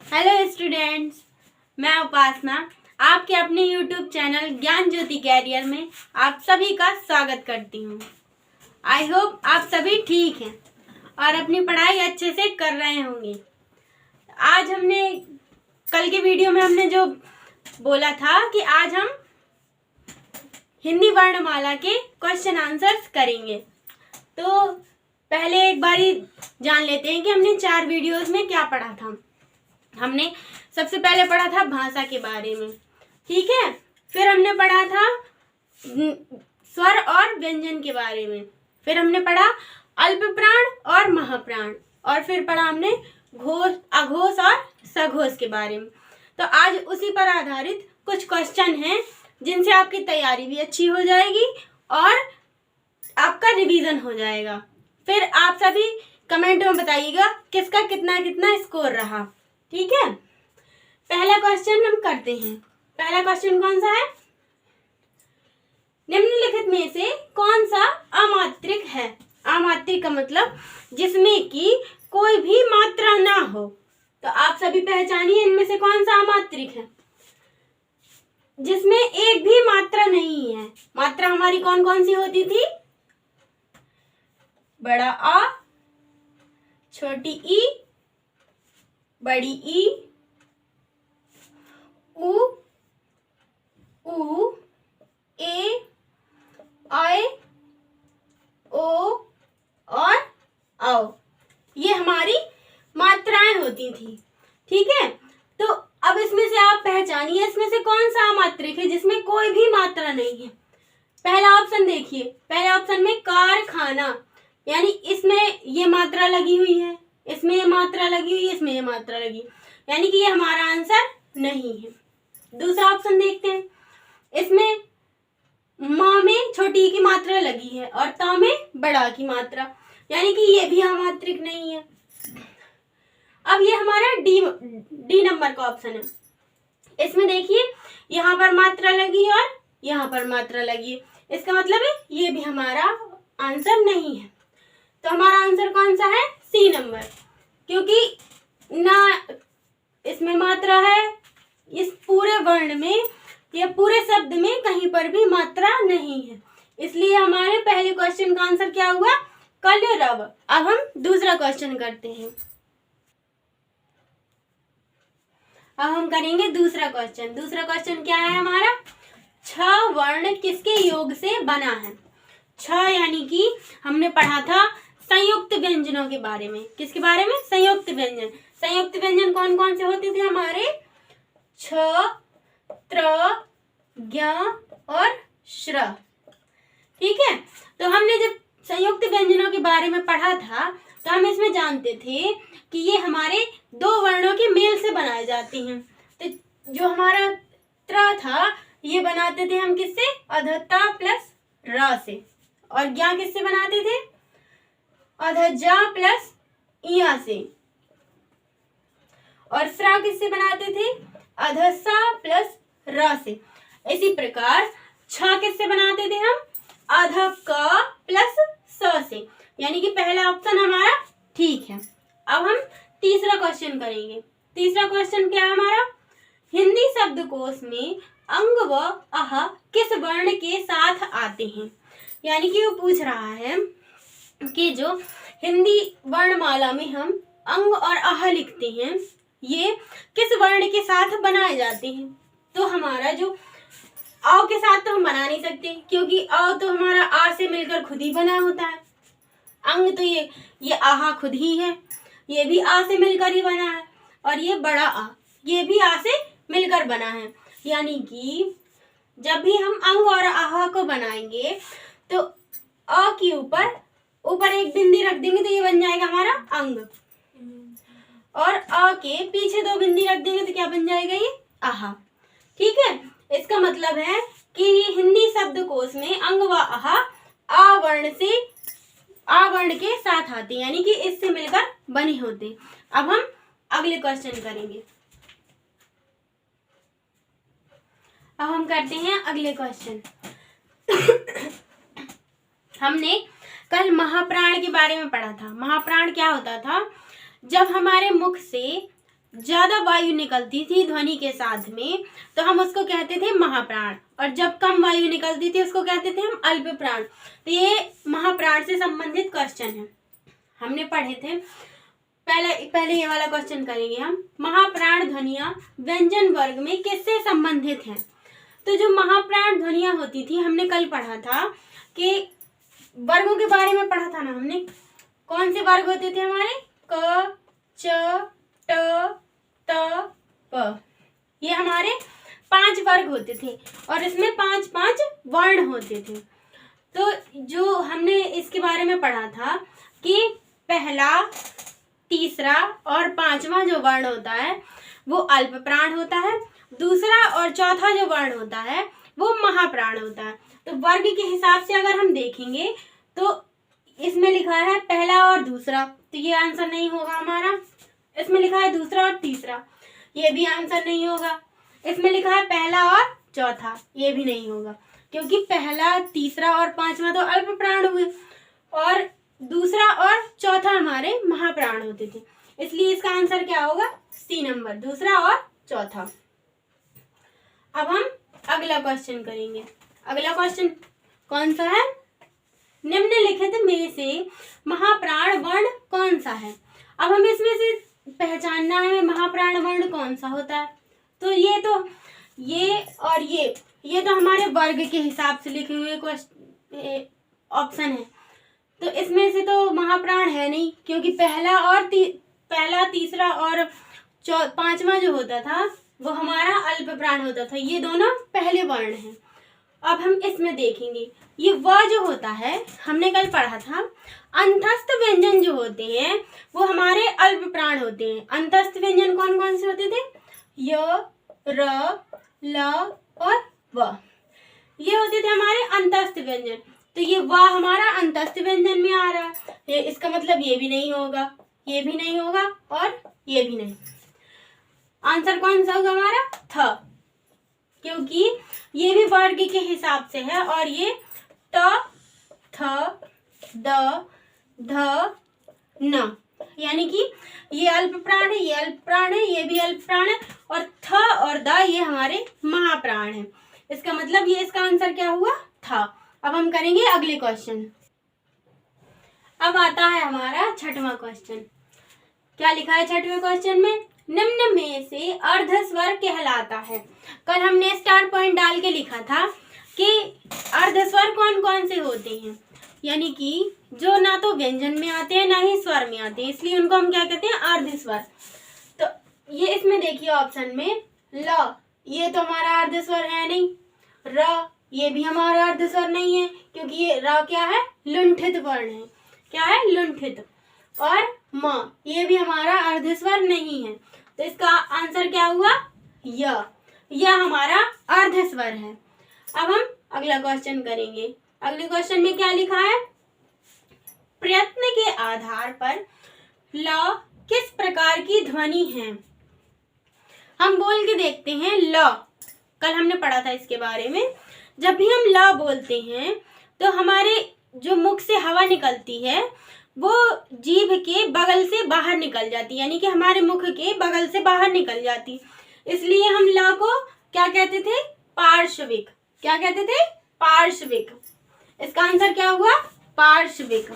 Hello students, मैं उपासना आपके अपने YouTube चैनल ज्ञान ज्योति कैरियर में आप सभी का स्वागत करती हूँ। आई होप आप सभी ठीक हैं और अपनी पढ़ाई अच्छे से कर रहे होंगे। आज हमने कल के वीडियो में हमने जो बोला था कि आज हम हिंदी वर्णमाला के क्वेश्चन आंसर्स करेंगे। तो पहले एक बारी जान लेते हैं कि हमने 4 वीडियोस में क्या पढ़ा था। हमने सबसे पहले पढ़ा था भाषा के बारे में, ठीक है। फिर हमने पढ़ा था स्वर और व्यंजन के बारे में। फिर हमने पढ़ा अल्प प्राण और महाप्राण, और फिर पढ़ा हमने घोष, अघोष और सघोष के बारे में। तो आज उसी पर आधारित कुछ क्वेश्चन हैं जिनसे आपकी तैयारी भी अच्छी हो जाएगी और आपका रिवीजन हो जाएगा। फिर आप सभी कमेंट में बताइएगा किसका कितना कितना स्कोर रहा, ठीक है। पहला क्वेश्चन हम करते हैं। पहला क्वेश्चन कौन सा है? निम्नलिखित में से कौन सा अमात्रिक है? अमात्रिक का मतलब जिसमें कि कोई भी मात्रा ना हो। तो आप सभी पहचानिए इनमें से कौन सा अमात्रिक है जिसमें एक भी मात्रा नहीं है। मात्रा हमारी कौन कौन सी होती थी? बड़ा आ, छोटी ई, बड़ी ई, उ, ए, आए, ओ और औ। ये हमारी मात्राएं होती थी, ठीक है। तो अब इसमें से आप पहचानिए इसमें से कौन सा अमात्रिक है जिसमें कोई भी मात्रा नहीं है। पहला ऑप्शन देखिए, पहले ऑप्शन में कारखाना, यानी इसमें ये मात्रा लगी हुई है, इसमें ये मात्रा लगी हुई है, इसमें ये मात्रा लगी, यानी कि ये हमारा आंसर नहीं है। दूसरा ऑप्शन देखते हैं, इसमें माँ में छोटी ई की मात्रा लगी है और ता में बड़ा की मात्रा, यानी कि ये भी अमात्रिक नहीं है। अब ये हमारा डी नंबर का ऑप्शन है। इसमें देखिए यहाँ पर मात्रा लगी है और यहाँ पर मात्रा लगी है, इसका मतलब है ये भी हमारा आंसर नहीं है। तो हमारा आंसर कौन सा है? सी नंबर, क्योंकि ना इसमें मात्रा है, इस पूरे वर्ण में या पूरे शब्द में कहीं पर भी मात्रा नहीं है, इसलिए हमारे पहले क्वेश्चन का आंसर क्या हुआ? कलरव। अब हम दूसरा क्वेश्चन करते हैं। अब हम करेंगे दूसरा क्वेश्चन। दूसरा क्वेश्चन क्या है हमारा? छ वर्ण किसके योग से बना है? छ यानी कि हमने पढ़ा था संयुक्त व्यंजनों के बारे में। किसके बारे में? संयुक्त व्यंजन। संयुक्त व्यंजन कौन कौन से होते थे हमारे? छ, त्र, ज्ञ और श्र, ठीक है। तो हमने जब संयुक्त व्यंजनों के बारे में पढ़ा था तो हम इसमें जानते थे कि ये हमारे 2 वर्णों के मेल से बनाए जाते हैं। तो जो हमारा त्र था ये बनाते थे हम किससे? अधता प्लस र से। और ज्ञ किससे बनाते थे? अधजा प्लस इया से। और श्रा किससे बनाते थे? अधसा प्लस र से। इसी प्रकार छ किससे बनाते थे हम? अध क प्लस स से, यानी कि पहला ऑप्शन हमारा ठीक है। अब हम तीसरा क्वेश्चन करेंगे। तीसरा क्वेश्चन क्या है हमारा? हिंदी शब्दकोश में अंग व अह किस वर्ण के साथ आते हैं? यानी कि वो पूछ रहा है कि जो हिंदी वर्णमाला में हम अंग और अह लिखते हैं ये किस वर्ण के साथ बनाए जाते हैं। तो हमारा जो अ के साथ तो हम बना नहीं सकते, क्योंकि अ तो हमारा आ से मिलकर खुद ही बना होता है। अंग तो ये आहा खुद ही है, ये भी आ से मिलकर ही बना है, और ये बड़ा आ ये भी आ से मिलकर बना है। यानी कि जब भी हम अंग और आहा को बनाएंगे तो अ के ऊपर एक बिंदी रख देंगे तो ये बन जाएगा हमारा अंग, और अ के पीछे 2 बिंदी रख देंगे तो क्या बन जाएगा? ये आहा, ठीक है। इसका मतलब है कि ये हिंदी शब्दकोश में अंग व आहा आ वर्ण के साथ आते हैं, यानी कि इससे मिलकर बने होते। अब हम अगले क्वेश्चन करेंगे। अब हम करते हैं अगले क्वेश्चन। हमने कल महाप्राण के बारे में पढ़ा था। महाप्राण क्या होता था? जब हमारे मुख से ज्यादा वायु निकलती थी ध्वनि के साथ में तो हम उसको कहते थे महाप्राण, और जब कम वायु निकलती थी उसको कहते थे हम अल्प प्राण। तो ये महाप्राण से संबंधित क्वेश्चन है, हमने पढ़े थे। पहले ये वाला क्वेश्चन करेंगे हम। महाप्राण ध्वनियां व्यंजन वर्ग में किससे संबंधित हैं? तो जो महाप्राण ध्वनियां होती थी, हमने कल पढ़ा था कि वर्गों के बारे में पढ़ा था ना हमने। कौन से वर्ग होते थे हमारे? क, च, ट, त, प। ये हमारे 5 वर्ग होते थे और इसमें 5 वर्ण होते थे। तो जो हमने इसके बारे में पढ़ा था कि पहला, तीसरा और 5वां जो वर्ण होता है वो अल्प प्राण होता है, दूसरा और चौथा जो वर्ण होता है वो महाप्राण होता है। तो वर्ग के हिसाब से अगर हम देखेंगे तो इसमें लिखा है पहला और दूसरा, तो ये आंसर नहीं होगा हमारा। इसमें लिखा है दूसरा और तीसरा, ये भी आंसर नहीं होगा। इसमें लिखा है पहला और चौथा, ये भी नहीं होगा, क्योंकि पहला, तीसरा और 5वां तो अल्प प्राण हुए और दूसरा और चौथा हमारे महाप्राण होते थे। इसलिए इसका आंसर क्या होगा? सी नंबर, दूसरा और चौथा। अब हम अगला क्वेश्चन करेंगे। अगला क्वेश्चन कौन सा है? निम्नलिखित में से महाप्राण वर्ण कौन सा है? अब हमें इसमें से पहचानना है महाप्राण वर्ण कौन सा होता है। तो ये और ये तो हमारे वर्ग के हिसाब से लिखे हुए ऑप्शन है। तो इसमें से तो महाप्राण है नहीं, क्योंकि पहला, तीसरा और 5वां जो होता था वो हमारा अल्प प्राण होता था। ये दोनों पहले वर्ण हैं। अब हम इसमें देखेंगे, ये व जो होता है, हमने कल पढ़ा था अंतस्थ व्यंजन जो होते हैं वो हमारे अल्प प्राण होते हैं। अंतस्थ व्यंजन कौन कौन से होते थे? य, र, ल और व, ये होते थे हमारे अंतस्थ व्यंजन। तो ये व हमारा अंतस्थ व्यंजन में आ रहा है, इसका मतलब ये भी नहीं होगा, ये भी नहीं होगा और ये भी नहीं। आंसर कौन सा होगा हमारा? थ, क्योंकि ये भी वर्ग के हिसाब से है और ये ट, थ, द, ध, न, यानी कि ये अल्प प्राण है, ये अल्प प्राण है, ये भी अल्प प्राण है और थ और द ये हमारे महाप्राण है। इसका मतलब ये इसका आंसर क्या हुआ? था। अब हम करेंगे अगले क्वेश्चन। अब आता है हमारा छठवां क्वेश्चन। क्या लिखा है छठवें क्वेश्चन में? निम्न में से अर्धस्वर कहलाता है। कल हमने स्टार पॉइंट डाल के लिखा था कि अर्धस्वर कौन कौन से होते हैं, यानी कि जो ना तो व्यंजन में आते हैं ना ही स्वर में आते हैं, इसलिए उनको हम क्या कहते हैं? अर्धस्वर। तो ये इसमें देखिए ऑप्शन में ल, ये तो हमारा अर्धस्वर है नहीं। र, ये भी हमारा अर्धस्वर नहीं है, क्योंकि ये र क्या है? लुंठित वर्ण है। क्या है? लुंठित। और म, ये भी हमारा अर्धस्वर नहीं है। तो इसका आंसर क्या हुआ? यह हमारा अर्धस्वर है। अब हम अगला क्वेश्चन करेंगे। अगले क्वेश्चन में क्या लिखा है? प्रयत्न के आधार पर ल किस प्रकार की ध्वनि है? हम बोल के देखते हैं ल। कल हमने पढ़ा था इसके बारे में। जब भी हम ल बोलते हैं तो हमारे जो मुख से हवा निकलती है वो जीभ के बगल से बाहर निकल जाती, यानी कि हमारे मुख के बगल से बाहर निकल जाती। इसलिए हम ल को क्या कहते थे? पार्श्विक। क्या कहते थे? पार्श्विक। इसका आंसर क्या हुआ? पार्श्विक।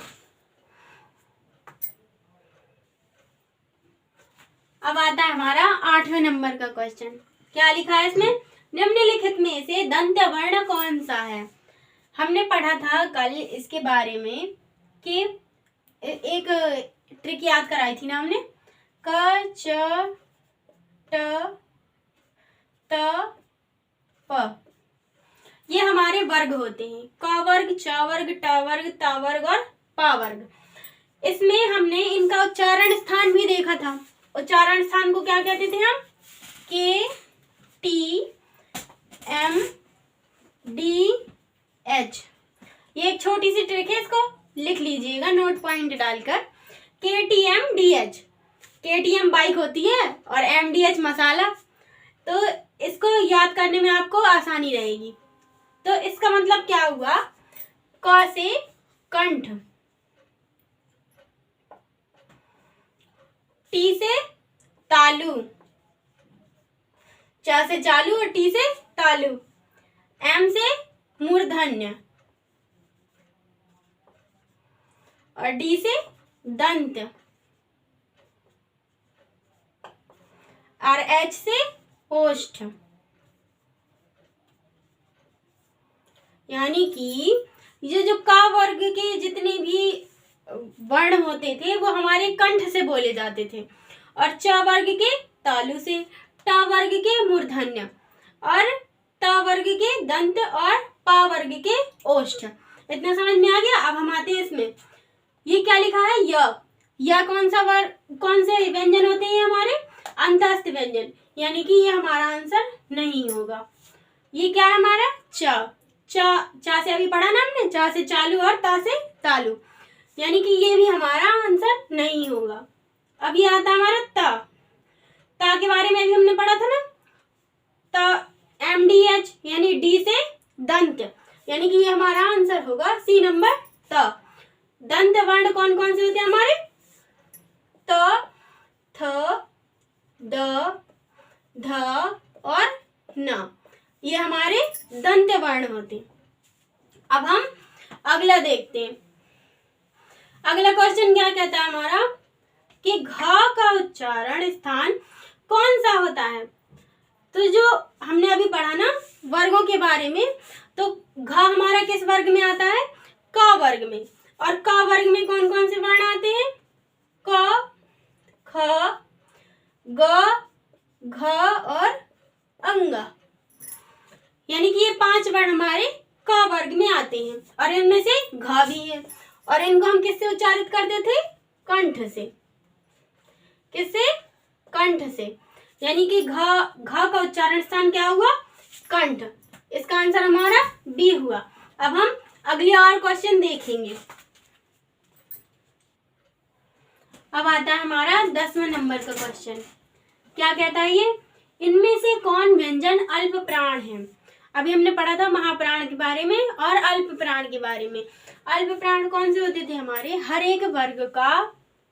अब आता है हमारा 8वें नंबर का क्वेश्चन। क्या लिखा है इसमें? निम्नलिखित में से दंत्य वर्ण कौन सा है? हमने पढ़ा था कल इसके बारे में कि एक ट्रिक याद कराई थी ना हमने। क, च, ट, त, प, ये हमारे वर्ग होते हैं। क वर्ग, च वर्ग, ट वर्ग, त वर्ग और प वर्ग। इसमें हमने इनका उच्चारण स्थान भी देखा था। उच्चारण स्थान को क्या कहते थे हम? के, टी, एम, डी, एच। ये एक छोटी सी ट्रिक है, इसको लिख लीजिएगा नोट पॉइंट डालकर। के, टी, एम, डी, एच। के, टी, एम बाइक होती है और एम, डी, एच मसाला। तो इसको याद करने में आपको आसानी रहेगी। तो इसका मतलब क्या हुआ? क से कंठ, टी से तालु, च से चालू और टी से तालु, एम से मूर्धन्य और डी से दंत और एच से ओष्ठ। यानी कि ये जो का वर्ग के जितने भी वर्ण होते थे वो हमारे कंठ से बोले जाते थे, और च वर्ग के तालु से, ट वर्ग के मूर्धन्य और त वर्ग के दंत और पा वर्ग के ओष्ठ। इतना समझ में आ गया। अब हम आते हैं इसमें, ये क्या लिखा है, य कौन सा वर्ग, कौन से व्यंजन होते हैं हमारे, अंतस्थ व्यंजन, यानी कि ये हमारा आंसर नहीं होगा। ये क्या है हमारा, चा से अभी पढ़ा ना हमने, चा से चालू और ता से तालु, यानी कि ये भी हमारा आंसर नहीं होगा। अब ये आता हमारा ता के बारे में भी हमने पढ़ा था ना, MDH यानी डी से दंत, यानी कि ये हमारा आंसर होगा सी नंबर त। दंत वर्ण कौन कौन से होते हैं हमारे, त, थ, द, ध और न, ये हमारे दंत वर्ण होते हैं। अब हम अगला देखते हैं। अगला क्वेश्चन क्या कहता है हमारा कि घ का उच्चारण स्थान कौन सा होता है। तो जो हमने अभी पढ़ा ना वर्गों के बारे में, तो घ हमारा किस वर्ग में आता है, क वर्ग में, और क वर्ग में कौन कौन से वर्ण आते हैं, क, ख, ग, घ और अंग, यानी कि ये 5 वर्ण हमारे क वर्ग में आते हैं, और इनमें से घ भी है, और इनको हम किससे उच्चारित करते थे, कंठ से। किससे, कंठ से, यानी कि घ का उच्चारण स्थान क्या हुआ, कंठ। इसका आंसर हमारा बी हुआ। अब हम अगले और क्वेश्चन देखेंगे। अब आता है हमारा 10वें नंबर का क्वेश्चन। क्या कहता है ये, इनमें से कौन व्यंजन अल्प प्राण है। अभी हमने पढ़ा था महाप्राण के बारे में और अल्प प्राण के बारे में। अल्प प्राण कौन से होते थे हमारे, हर एक वर्ग का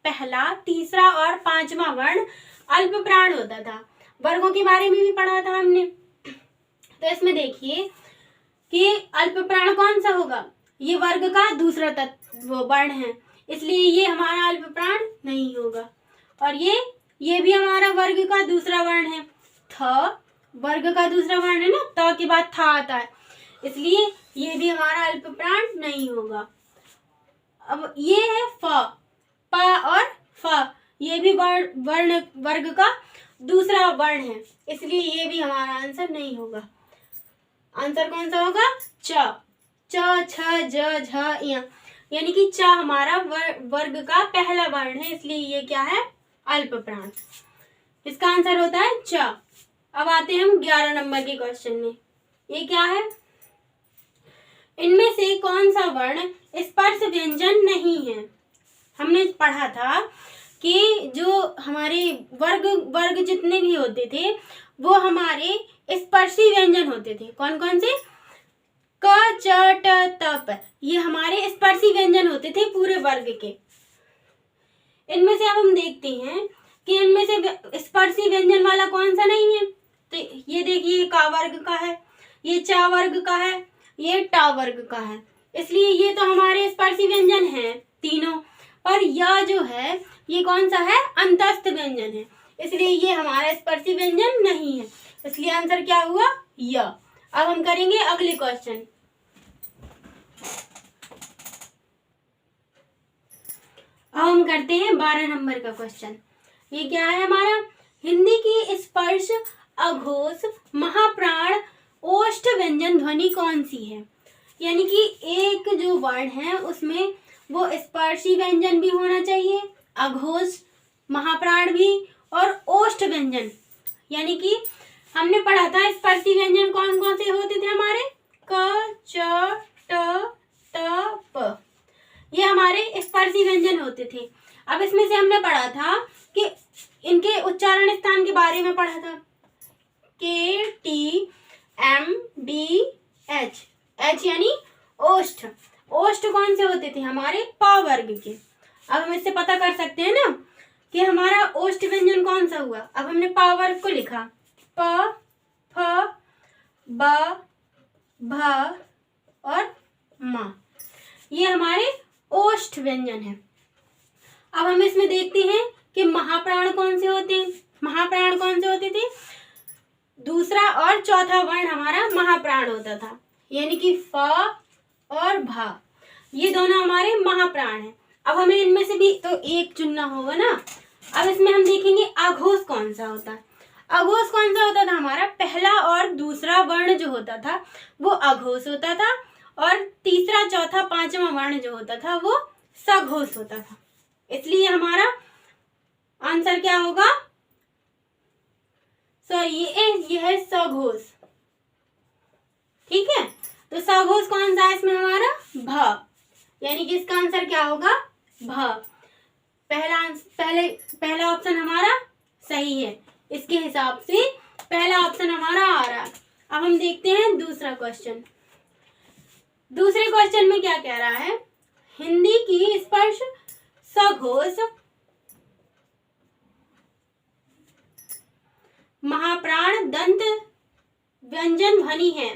पहला, तीसरा और 5वां वर्ण अल्प प्राण होता था। वर्गों के बारे में भी पढ़ा था हमने। तो इसमें देखिए कि अल्प प्राण कौन सा होगा, ये वर्ग का दूसरा तत्व वर्ण है, इसलिए ये हमारा अल्प प्राण नहीं होगा। और ये भी हमारा वर्ग का दूसरा वर्ण है, थ वर्ग का दूसरा वर्ण है ना, त के बाद था आता है, इसलिए ये भी हमारा अल्प प्राण नहीं होगा। अब ये है फ, प और फ, ये भी वर्ण वर्ग का दूसरा वर्ण है, इसलिए ये भी हमारा आंसर नहीं होगा। आंसर कौन सा होगा, च, छ, ज, झ, य, यानी कि च हमारा वर्ग का पहला वर्ण है, इसलिए ये क्या है, अल्प प्राण। इसका आंसर होता है च। अब आते हैं हम 11 नंबर के क्वेश्चन में। ये क्या है, इनमें से कौन सा वर्ण स्पर्श व्यंजन नहीं है। हमने पढ़ा था कि जो हमारे वर्ग जितने भी होते थे वो हमारे स्पर्शी व्यंजन होते थे। कौन कौन से, क, च, ट, त, प, ये हमारे स्पर्शी व्यंजन होते थे पूरे वर्ग के। इनमें से अब हम देखते हैं कि इनमें से स्पर्शी व्यंजन वाला कौन सा नहीं है। तो ये देखिए, का वर्ग का है, ये चा वर्ग का है, ये टा वर्ग का है, इसलिए ये तो हमारे स्पर्शी व्यंजन हैं तीनों। पर यह जो है ये कौन सा है, अंतस्थ व्यंजन है, इसलिए ये हमारा स्पर्शी व्यंजन नहीं है, इसलिए आंसर क्या हुआ, य। अब हम करेंगे अगले क्वेश्चन। अब हम करते हैं 12 नंबर का क्वेश्चन। ये क्या है हमारा, हिंदी की स्पर्श, अघोष, महाप्राण, ओष्ठ व्यंजन ध्वनि कौन सी है। यानी कि एक जो वर्ण है उसमें वो स्पर्शी व्यंजन भी होना चाहिए, अघोष, महाप्राण भी, और ओष्ठ व्यंजन। यानी कि हमने पढ़ा था स्पर्शी व्यंजन कौन कौन से होते थे हमारे, क, च, ट, प, ये हमारे स्पर्शी व्यंजन होते थे। अब इसमें से हमने पढ़ा था कि इनके उच्चारण स्थान के बारे में पढ़ा था, K, T, M, D, H, H यानी ओष्ठ। ओष्ठ कौन से होते थे हमारे, प वर्ग के। अब हम इससे पता कर सकते हैं ना कि हमारा ओष्ठ व्यंजन कौन सा हुआ। अब हमने प वर्ग को लिखा, प, फ, ब, भ और म, ये हमारे ओष्ठ व्यंजन है। अब हम इसमें देखते हैं कि महाप्राण कौन से होते हैं। महाप्राण कौन से होते थे, दूसरा और चौथा वर्ण हमारा महाप्राण होता था, यानी कि फ और भ, ये दोनों हमारे महाप्राण हैं। अब हमें इनमें से भी तो एक चुनना होगा ना। अब इसमें हम देखेंगे अघोष कौन सा होता है। अघोष कौन सा होता था, हमारा पहला और दूसरा वर्ण जो होता था वो अघोष होता था, और तीसरा चौथा पांचवा वर्ण जो होता था वो सघोष होता था। इसलिए हमारा आंसर क्या होगा, सॉरी ये है सघोष। ठीक है, तो सघोष कौन सा है इसमें हमारा, भ, यानी कि इसका आंसर क्या होगा, भ। पहला ऑप्शन हमारा सही है, इसके हिसाब से पहला ऑप्शन हमारा आ रहा है। अब हम देखते हैं दूसरा क्वेश्चन। दूसरे क्वेश्चन में क्या कह रहा है, हिंदी की स्पर्श सघोष महाप्राण दंत व्यंजन ध्वनि है।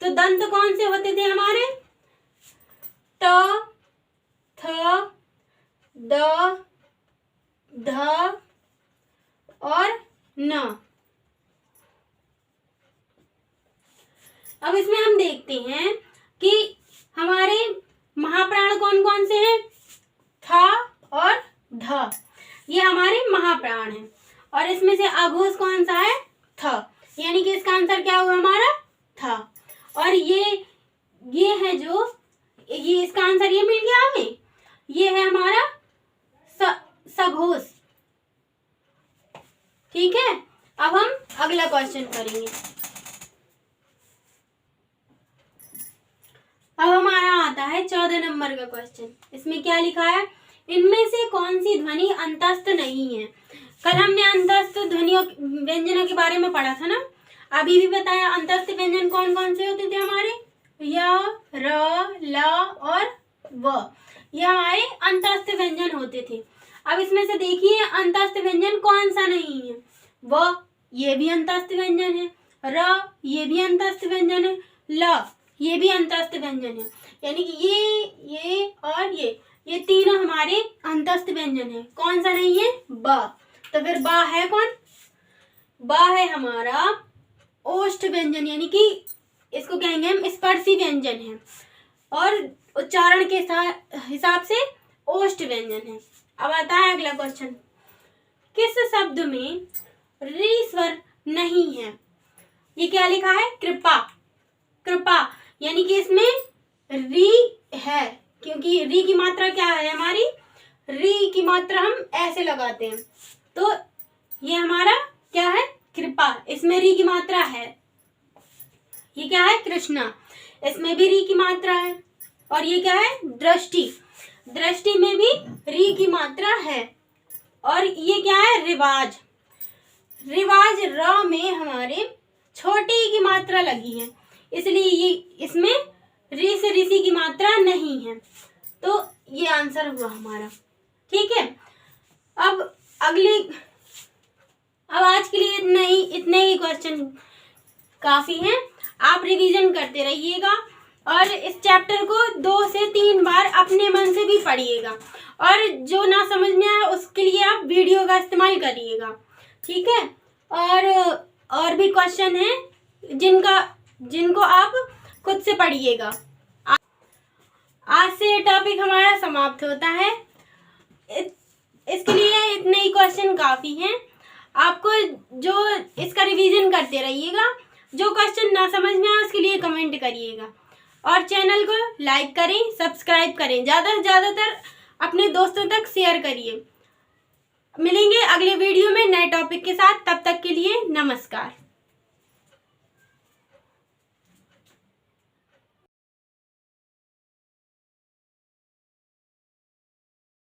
तो दंत कौन से होते थे हमारे, त, थ, द, ध और न। अब इसमें हम देखते हैं कि हमारे महाप्राण कौन कौन से हैं, थ और ध, ये हमारे महाप्राण हैं। और इसमें से अघोष कौन सा है, थ, यानी कि इसका आंसर क्या हुआ हमारा, थ। और ये है जो ये इसका आंसर ये मिल गया हमें, ये है हमारा सघोष। ठीक है, अब हम अगला क्वेश्चन करेंगे। अब हमारा आता है 14 नंबर का क्वेश्चन। इसमें क्या लिखा है, इनमें से कौन सी ध्वनि अंतस्थ नहीं है। कल हमने अंतस्थ ध्वनियों व्यंजनों के बारे में पढ़ा था ना, अभी भी बताया अंतस्थ व्यंजन कौन कौन से होते थे हमारे, य, र, ल और व, ये हमारे अंतस्थ व्यंजन होते थे। अब इसमें से देखिए अंतस्थ व्यंजन कौन सा नहीं है, व ये भी अंतस्थ व्यंजन है, र ये भी अंतस्थ व्यंजन है, ल ये भी अंतस्थ व्यंजन है, यानी कि ये और ये तीनों हमारे अंतस्थ व्यंजन है। कौन सा नहीं है, ब। तो फिर बा है कौन, बा है हमारा ओष्ठ व्यंजन, यानी कि इसको कहेंगे हम स्पर्शी व्यंजन है, और उच्चारण के हिसाब से ओष्ठ व्यंजन है। अब आता है अगला क्वेश्चन, किस शब्द में री स्वर नहीं है। ये क्या लिखा है, कृपा। कृपा यानी कि इसमें री है, क्योंकि री की मात्रा क्या है हमारी, री की मात्रा हम ऐसे लगाते हैं, तो ये हमारा क्या है, कृपा, इसमें री की मात्रा है। ये क्या है, कृष्णा, इसमें भी री की मात्रा है। और ये क्या है, दृष्टि, दृष्टि में भी री की मात्रा है। और ये क्या है, रिवाज, रिवाज र में हमारे छोटी की मात्रा लगी है, इसलिए ये इसमें री से ऋषि की मात्रा नहीं है, तो ये आंसर हुआ हमारा। ठीक है, अब आज के लिए इतने ही क्वेश्चन काफी हैं। आप रिवीजन करते रहिएगा और इस चैप्टर को 2 से 3 बार अपने मन से भी पढ़िएगा, और जो ना समझ में आए उसके लिए आप वीडियो का इस्तेमाल करिएगा। ठीक है, और भी क्वेश्चन हैं जिनको आप खुद से पढ़िएगा। आज से ये टॉपिक हमारा समाप्त होता है। इसके लिए इतने ही क्वेश्चन काफ़ी हैं। आपको जो इसका रिवीजन करते रहिएगा, जो क्वेश्चन ना समझ में आए उसके लिए कमेंट करिएगा, और चैनल को लाइक करें, सब्सक्राइब करें, ज़्यादा से ज़्यादातर अपने दोस्तों तक शेयर करिए। मिलेंगे अगले वीडियो में नए टॉपिक के साथ, तब तक के लिए नमस्कार।